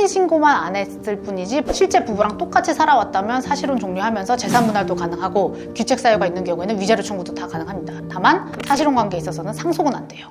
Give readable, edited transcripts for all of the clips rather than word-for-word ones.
혼인신고만 안 했을 뿐이지 실제 부부랑 똑같이 살아왔다면 사실혼 종료하면서 재산분할도 가능하고 규책 사유가 있는 경우에는 위자료 청구도 다 가능합니다. 다만 사실혼 관계에 있어서는 상속은 안 돼요.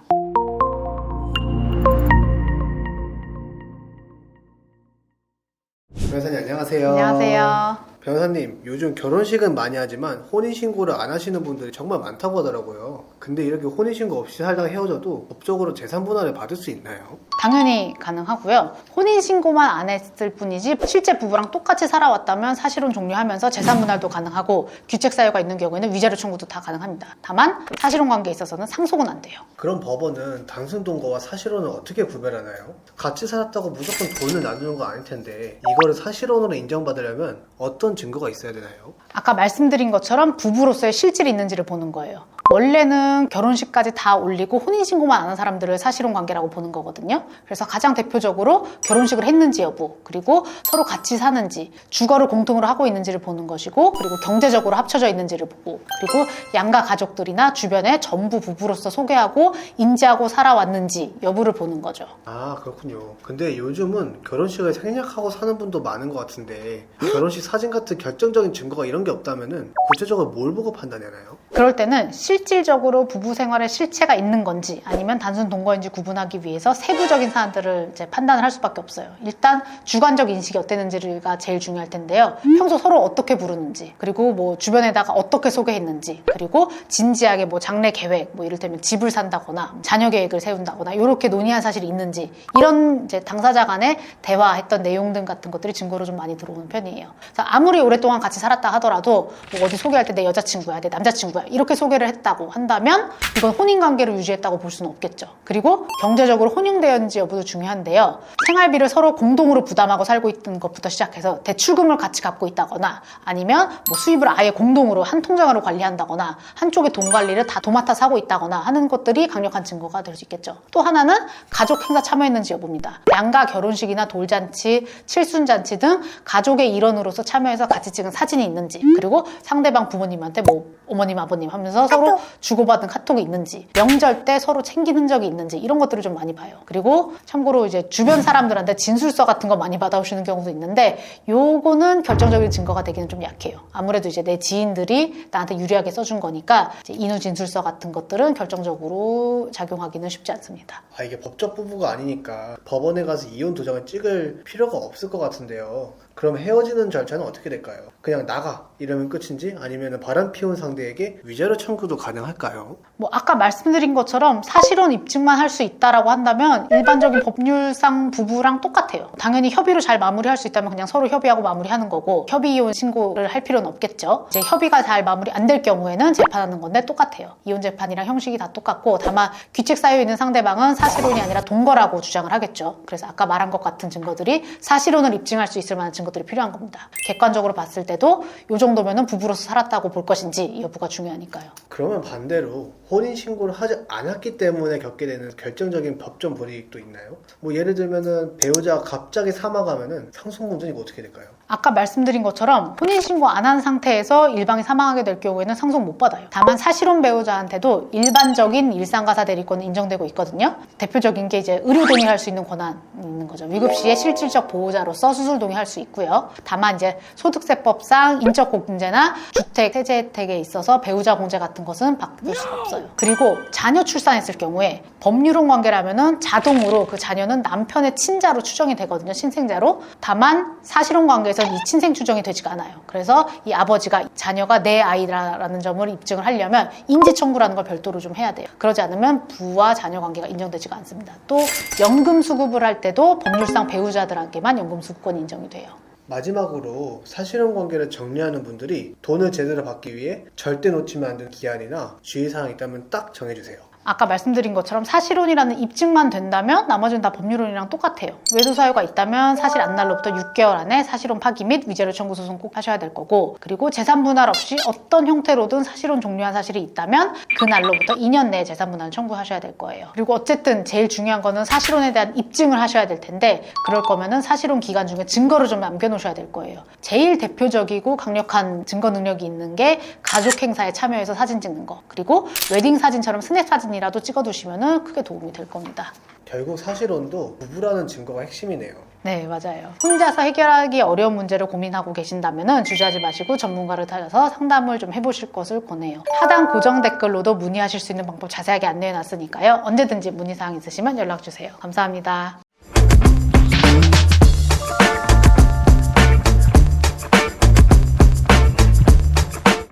변호사님 안녕하세요. 안녕하세요. 변호사님, 요즘 결혼식은 많이 하지만 혼인신고를 안 하시는 분들이 정말 많다고 하더라고요. 근데 이렇게 혼인신고 없이 살다가 헤어져도 법적으로 재산분할을 받을 수 있나요? 당연히 가능하고요. 혼인신고만 안 했을 뿐이지 실제 부부랑 똑같이 살아왔다면 사실혼 종료하면서 재산분할도 가능하고 규책 사유가 있는 경우에는 위자료 청구도 다 가능합니다. 다만 사실혼 관계에 있어서는 상속은 안 돼요. 그럼 법원은 단순 동거와 사실혼을 어떻게 구별하나요? 같이 살았다고 무조건 돈을 나누는 거 아닐 텐데 이거를 사실혼으로 인정받으려면 어떤 증거가 있어야 되나요? 아까 말씀드린 것처럼 부부로서의 실질이 있는지를 보는 거예요. 원래는 결혼식까지 다 올리고 혼인신고만 안 한 사람들을 사실혼 관계라고 보는 거거든요. 그래서 가장 대표적으로 결혼식을 했는지 여부, 그리고 서로 같이 사는지, 주거를 공통으로 하고 있는지를 보는 것이고, 그리고 경제적으로 합쳐져 있는지를 보고, 그리고 양가 가족들이나 주변에 전부 부부로서 소개하고 인지하고 살아왔는지 여부를 보는 거죠. 아, 그렇군요. 근데 요즘은 결혼식을 생략하고 사는 분도 많은 것 같은데 결혼식 사진 같은 결정적인 증거가 이런 게 없다면은 구체적으로 뭘 보고 판단하나요? 그럴 때는 실질적으로 부부 생활에 실체가 있는 건지 아니면 단순 동거인지 구분하기 위해서 세부적인 사안들을 이제 판단을 할 수밖에 없어요. 일단 주관적 인식이 어땠는지가 제일 중요할 텐데요. 평소 서로 어떻게 부르는지, 그리고 뭐 주변에다가 어떻게 소개했는지, 그리고 진지하게 뭐 장래 계획, 뭐 이를테면 집을 산다거나 자녀 계획을 세운다거나 이렇게 논의한 사실이 있는지, 이런 이제 당사자 간에 대화했던 내용 등 같은 것들이 증거로 좀 많이 들어오는 편이에요. 그래서 아무리 오랫동안 같이 살았다 하더라도 뭐 어디 소개할 때 내 여자친구야, 내 남자친구야 이렇게 소개를 했다고 한다면 이건 혼인관계를 유지했다고 볼 수는 없겠죠. 그리고 경제적으로 혼용되었는지 여부도 중요한데요. 생활비를 서로 공동으로 부담하고 살고 있던 것부터 시작해서 대출금을 같이 갚고 있다거나 아니면 뭐 수입을 아예 공동으로 한 통장으로 관리한다거나 한쪽의 돈 관리를 다 도맡아서 하고 있다거나 하는 것들이 강력한 증거가 될 수 있겠죠. 또 하나는 가족 행사 참여했는지 여부입니다. 양가 결혼식이나 돌잔치, 칠순잔치 등 가족의 일원으로서 참여해서 같이 찍은 사진이 있는지, 그리고 상대방 부모님한테 뭐 어머님, 아버님 하면서 서로 주고받은 카톡이 있는지, 명절 때 서로 챙긴 흔적이 있는지 이런 것들을 좀 많이 봐요. 그리고 참고로 이제 주변 사람들한테 진술서 같은 거 많이 받아오시는 경우도 있는데 요거는 결정적인 증거가 되기는 좀 약해요. 아무래도 이제 내 지인들이 나한테 유리하게 써준 거니까 이제 인후 진술서 같은 것들은 결정적으로 작용하기는 쉽지 않습니다. 아, 이게 법적 부부가 아니니까 법원에 가서 이혼 도장을 찍을 필요가 없을 것 같은데요. 그럼 헤어지는 절차는 어떻게 될까요? 그냥 나가 이러면 끝인지 아니면 바람 피운 상대에게 위자료 청구도 가능할까요? 뭐 아까 말씀드린 것처럼 사실혼 입증만 할 수 있다라고 한다면 일반적인 법률상 부부랑 똑같아요. 당연히 협의로 잘 마무리할 수 있다면 그냥 서로 협의하고 마무리하는 거고 협의 이혼 신고를 할 필요는 없겠죠. 이제 협의가 잘 마무리 안 될 경우에는 재판하는 건데 똑같아요. 이혼 재판이랑 형식이 다 똑같고 다만 규책 사유 있는 상대방은 사실혼이 아니라 동거라고 주장을 하겠죠. 그래서 아까 말한 것 같은 증거들이 사실혼을 입증할 수 있을 만한 증거들이 필요한 겁니다. 객관적으로 봤을 때도 이 정도면은 부부로서 살았다고 볼 것인지 여부가 중요하니까요. 그러면 반대로 혼인신고를 하지 않았기 때문에 겪게 되는 결정적인 법적 불이익도 있나요? 뭐 예를 들면은 배우자가 갑자기 사망하면은 상속 문제는 이거 어떻게 될까요? 아까 말씀드린 것처럼 혼인신고 안 한 상태에서 일방이 사망하게 될 경우에는 상속 못 받아요. 다만 사실혼 배우자한테도 일반적인 일상가사 대리권은 인정되고 있거든요. 대표적인 게 이제 의료 동의할 수 있는 권한이 있는 거죠. 위급 시에 실질적 보호자로서 수술 동의할 수 있고요. 다만 이제 소득세법상 인적 공제나 주택 세제 혜택에 있어서 배우자 공제 같은 것은 받을 수가 없어요. 그리고 자녀 출산했을 경우에 법률혼 관계라면은 자동으로 그 자녀는 남편의 친자로 추정이 되거든요. 친생자로. 다만 사실혼 관계에서는 이 친생 추정이 되지가 않아요. 그래서 이 아버지가 자녀가 내 아이라는 점을 입증을 하려면 인지 청구라는 걸 별도로 좀 해야 돼요. 그러지 않으면 부와 자녀 관계가 인정되지가 않습니다. 또 연금 수급을 할 때도 법률상 배우자들에게만 연금 수급권이 인정이 돼요. 마지막으로 사실혼 관계를 정리하는 분들이 돈을 제대로 받기 위해 절대 놓치면 안 되는 기한이나 주의사항이 있다면 딱 정해주세요. 아까 말씀드린 것처럼 사실혼이라는 입증만 된다면 나머지는 다 법률혼이랑 똑같아요. 외도 사유가 있다면 사실 안날로부터 6개월 안에 사실혼 파기 및 위자료 청구 소송 꼭 하셔야 될 거고, 그리고 재산 분할 없이 어떤 형태로든 사실혼 종료한 사실이 있다면 그날로부터 2년 내에 재산 분할 청구하셔야 될 거예요. 그리고 어쨌든 제일 중요한 거는 사실혼에 대한 입증을 하셔야 될 텐데 그럴 거면은 사실혼 기간 중에 증거를 좀 남겨놓으셔야 될 거예요. 제일 대표적이고 강력한 증거 능력이 있는 게 가족 행사에 참여해서 사진 찍는 거, 그리고 웨딩 사진처럼 스냅 사진이 사진이라도 찍어두시면 크게 도움이 될 겁니다. 결국 사실혼도 부부라는 증거가 핵심이네요. 네, 맞아요. 혼자서 해결하기 어려운 문제를 고민하고 계신다면 주저하지 마시고 전문가를 찾아서 상담을 좀 해보실 것을 권해요. 하단 고정 댓글로도 문의하실 수 있는 방법 자세하게 안내해놨으니까요. 언제든지 문의사항 있으시면 연락주세요. 감사합니다.